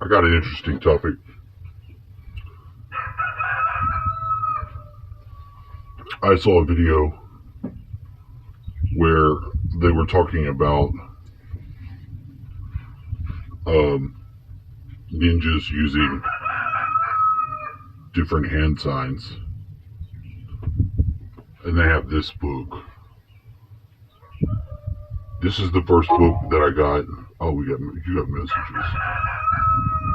I got an interesting topic. I saw a video where they were talking about um, ninjas using different hand signs, and they have this book. This is the first book that I got. Oh, you got messages.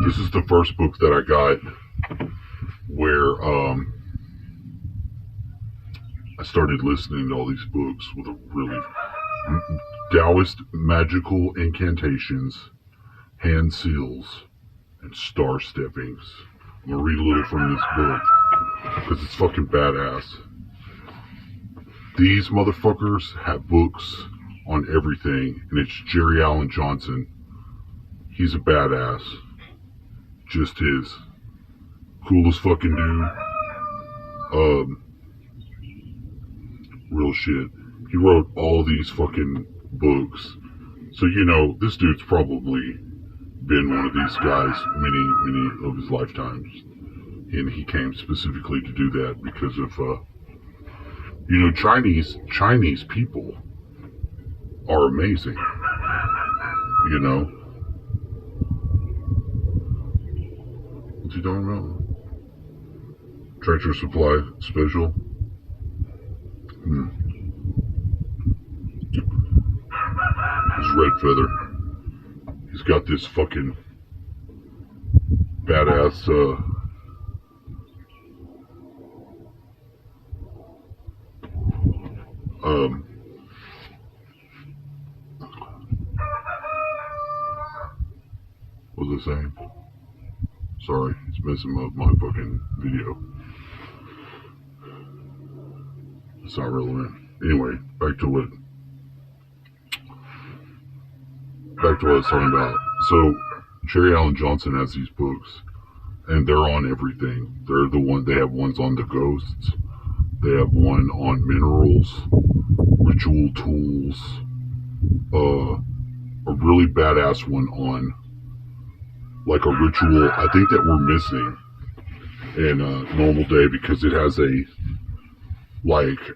This is the first book that I got where I started listening to all these books with a really Taoist magical incantations, hand seals, and star steppings. I'm gonna read a little from this book because it's fucking badass. These motherfuckers have books on everything, and it's Jerry Allen Johnson. He's a badass. Just his coolest fucking dude. Real shit. He wrote all these fucking books. So, this dude's probably been one of these guys many of his lifetimes. And he came specifically to do that because of, Chinese people are amazing. What's he talking about? Tractor Supply Special? His Red Feather. He's got this fucking badass, what was I saying? Sorry, it's messing up my fucking video. It's not relevant. Anyway, back to what I was talking about. So, Jerry Allen Johnson has these books, and they're on everything. They have ones on the ghosts. They have one on minerals, ritual tools, a really badass one on like a ritual I think that we're missing in a normal day, because it has a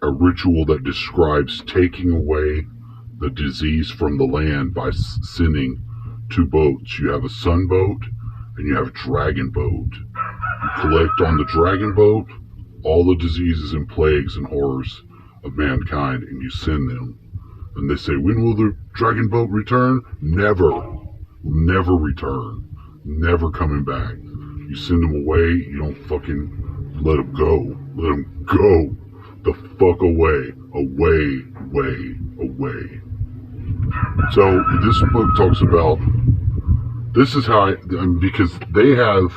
ritual that describes taking away the disease from the land by sending two boats. You have a sun boat and you have a dragon boat. You collect on the dragon boat all the diseases and plagues and horrors of mankind, and you send them. And they say, when will the dragon boat return? Never. Never return. Never coming back. You send them away, you don't fucking let them go. Let them go the fuck away. Away. So this book talks about, this is how because they have,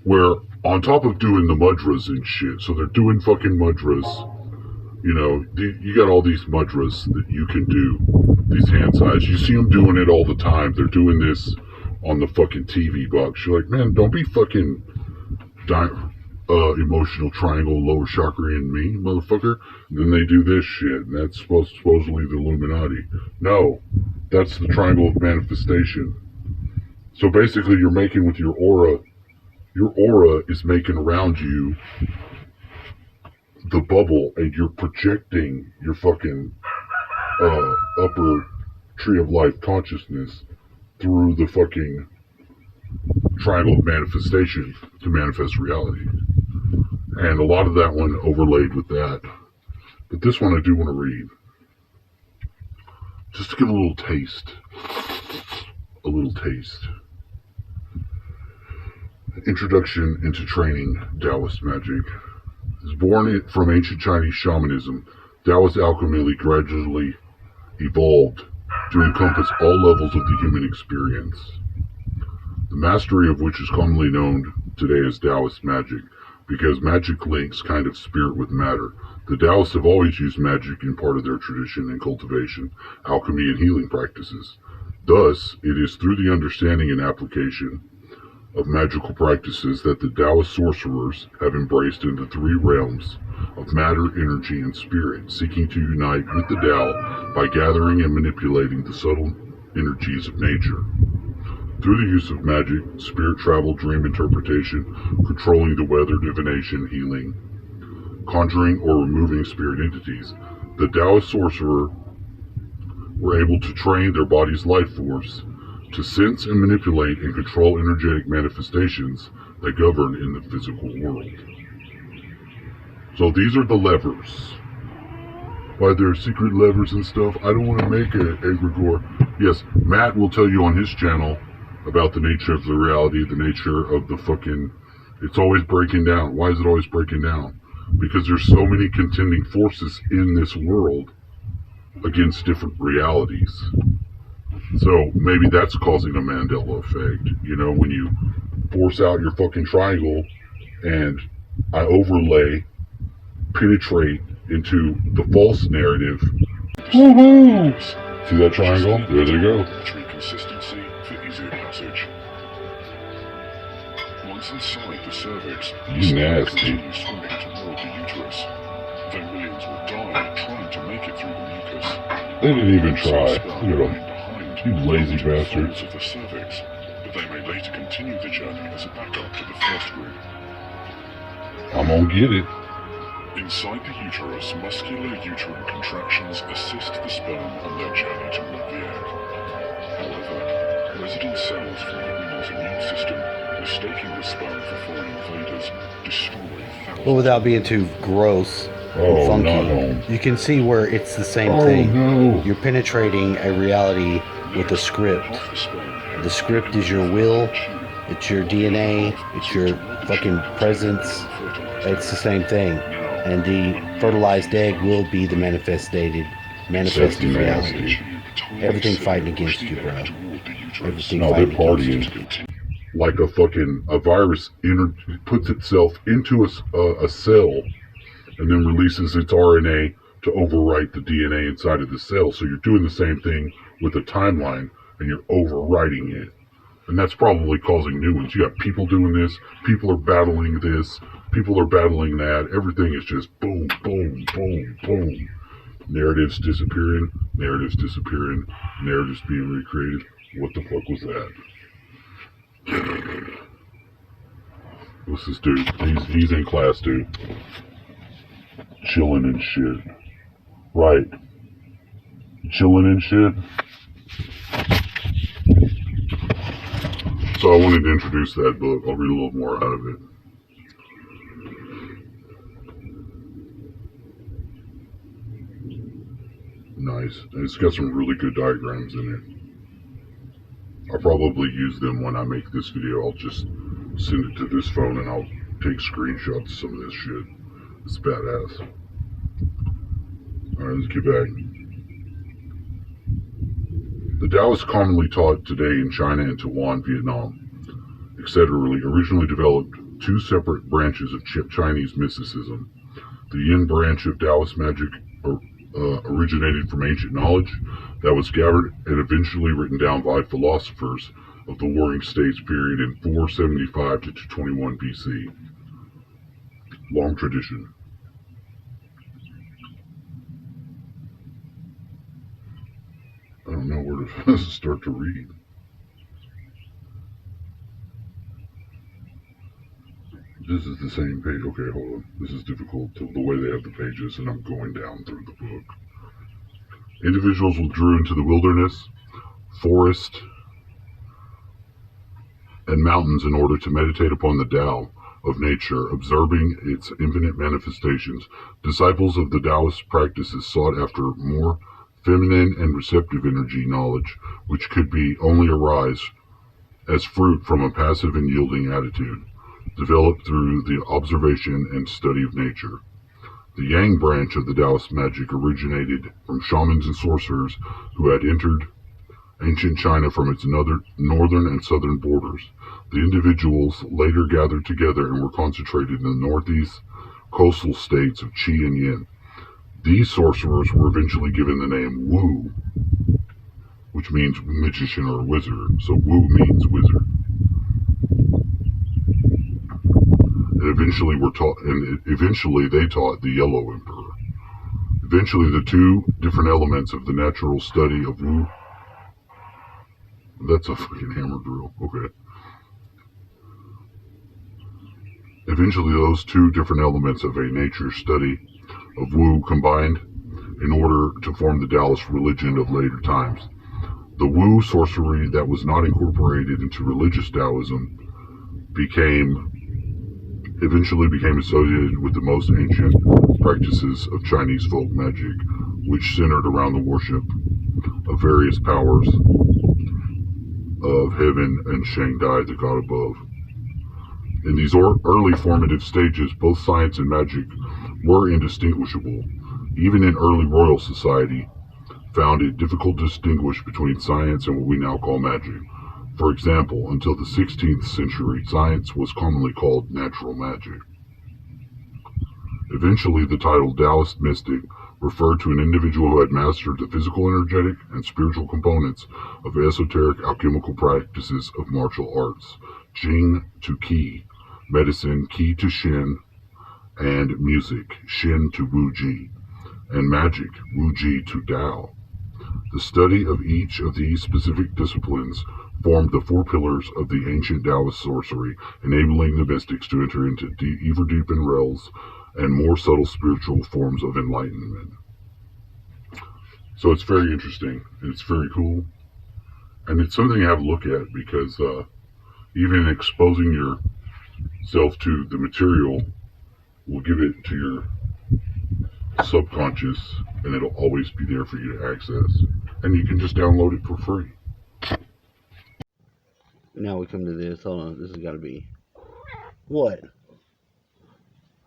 where on top of doing the mudras and shit, so they're doing fucking mudras, you got all these mudras that you can do, these hand signs. You see them doing it all the time. They're doing this on the fucking TV box. You're like, man, don't be fucking emotional triangle lower chakra in me, motherfucker. And then they do this shit, and that's supposedly the Illuminati. No, that's the triangle of manifestation. So basically, you're making with your aura. Your aura is making around you the bubble, and you're projecting your fucking upper tree of life consciousness through the fucking triangle of manifestation to manifest reality. And a lot of that one overlaid with that. But this one I do want to read. Just to give a little taste. Introduction into Training Taoist Magic. Is born from ancient Chinese shamanism, Taoist alchemy gradually evolved to encompass all levels of the human experience, the mastery of which is commonly known today as Taoist magic, because magic links kind of spirit with matter. The Taoists have always used magic in part of their tradition and cultivation, alchemy, and healing practices. Thus, it is through the understanding and application of magical practices that the Taoist sorcerers have embraced into three realms of matter, energy, and spirit, seeking to unite with the Tao by gathering and manipulating the subtle energies of nature. Through the use of magic, spirit travel, dream interpretation, controlling the weather, divination, healing, conjuring or removing spirit entities, the Taoist sorcerer were able to train their body's life force to sense and manipulate and control energetic manifestations that govern in the physical world. So these are the levers. Why there are secret levers and stuff, I don't want to make an egregore. Yes, Matt will tell you on his channel about the nature of the reality, the nature of the fucking... It's always breaking down. Why is it always breaking down? Because there's so many contending forces in this world against different realities. So maybe that's causing a Mandela effect. You know, when you force out your fucking triangle and I overlay, penetrate into the false narrative. Woohoo! See that triangle? There they go. Consistency for easier passage. Once inside the cervix, you nasty. Continue swimming toward the uterus. Then millions will die trying to make it through the mucus. They didn't even try. Look at them. You lazy bastards. Of the cervix, but they may later continue the journey as a backup to the first group. I'm gonna get it. Inside the uterus, muscular uterine contractions assist the sperm on their journey toward the egg. However, resident cells from the woman's immune system, mistaking the sperm for foreign invaders, destroy thousands. Well, without being too gross and funky, you can see where it's the same thing. No. You're penetrating a reality with a script. The script is your will, it's your DNA, it's your fucking presence. It's the same thing. And the fertilized egg will be the manifested reality. Everything fighting against you, bro. Everything fighting against you. Like a virus puts itself into a cell and then releases its RNA to overwrite the DNA inside of the cell. So you're doing the same thing with a timeline and you're overwriting it. And that's probably causing new ones. You have people doing this, people are battling this, people are battling that. Everything is just boom, boom, boom, boom. Narratives disappearing, narratives disappearing, narratives being recreated. What the fuck was that? What's this dude? He's in class, dude. Chilling and shit. Right. Chilling and shit. So I wanted to introduce that book. I'll read a little more out of it. Nice. And it's got some really good diagrams in it. I'll probably use them when I make this video. I'll just send it to this phone and I'll take screenshots of some of this shit. It's badass. Alright, let's get back. The Tao is commonly taught today in China and Taiwan, Vietnam, etc. Originally developed two separate branches of Chinese mysticism. The Yin branch of Taoist magic originated from ancient knowledge that was gathered and eventually written down by philosophers of the Warring States period in 475 to 221 BC. Long tradition. I don't know where to start to read. This is the same page. Okay, hold on. This is difficult to the way they have the pages, and I'm going down through the book. Individuals withdrew into the wilderness, forest, and mountains in order to meditate upon the Tao of nature, observing its infinite manifestations. Disciples of the Taoist practices sought after more feminine and receptive energy knowledge, which could be only arise as fruit from a passive and yielding attitude, developed through the observation and study of nature. The Yang branch of the Taoist magic originated from shamans and sorcerers who had entered ancient China from its northern and southern borders. The individuals later gathered together and were concentrated in the northeast coastal states of Qi and Yin. These sorcerers were eventually given the name Wu, which means magician or wizard. So Wu means wizard. And eventually they taught the Yellow Emperor. Eventually the two different elements of the natural study of Wu That's a fucking hammer drill. Okay. Eventually, those two different elements of a nature study of Wu combined in order to form the Taoist religion of later times. The Wu sorcery that was not incorporated into religious Taoism eventually became associated with the most ancient practices of Chinese folk magic, which centered around the worship of various powers of heaven and Shangdai, the god above. In these early formative stages, both science and magic were indistinguishable. Even in early royal society, found it difficult to distinguish between science and what we now call magic. For example, until the 16th century, science was commonly called natural magic. Eventually, the title Taoist mystic referred to an individual who had mastered the physical, energetic, and spiritual components of esoteric alchemical practices of martial arts, Jing to Qi, medicine, Qi to Shin, and music, Shin to Wu Ji, and magic, Wu Ji to Tao. The study of each of these specific disciplines formed the four pillars of the ancient Taoist sorcery, enabling the mystics to enter into ever deepened realms and more subtle spiritual forms of enlightenment. So it's very interesting, and it's very cool, and it's something to have a look at, because even exposing yourself to the material will give it to your subconscious, and it'll always be there for you to access, and you can just download it for free. Now we come to this. Hold on, this has got to be what?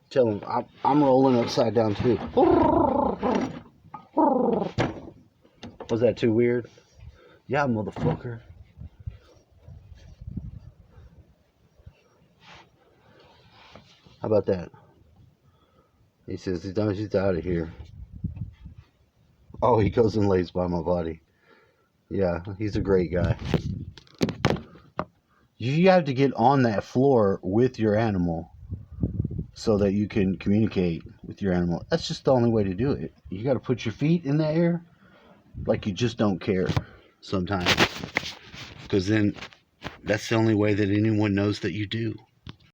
Tell him I'm rolling upside down too. Was that too weird? Yeah, motherfucker. How about that? He says he's out of here. Oh, he goes and lays by my body. Yeah, he's a great guy. You have to get on that floor with your animal so that you can communicate with your animal. That's just the only way to do it. You got to put your feet in the air like you just don't care sometimes. Because then that's the only way that anyone knows that you do.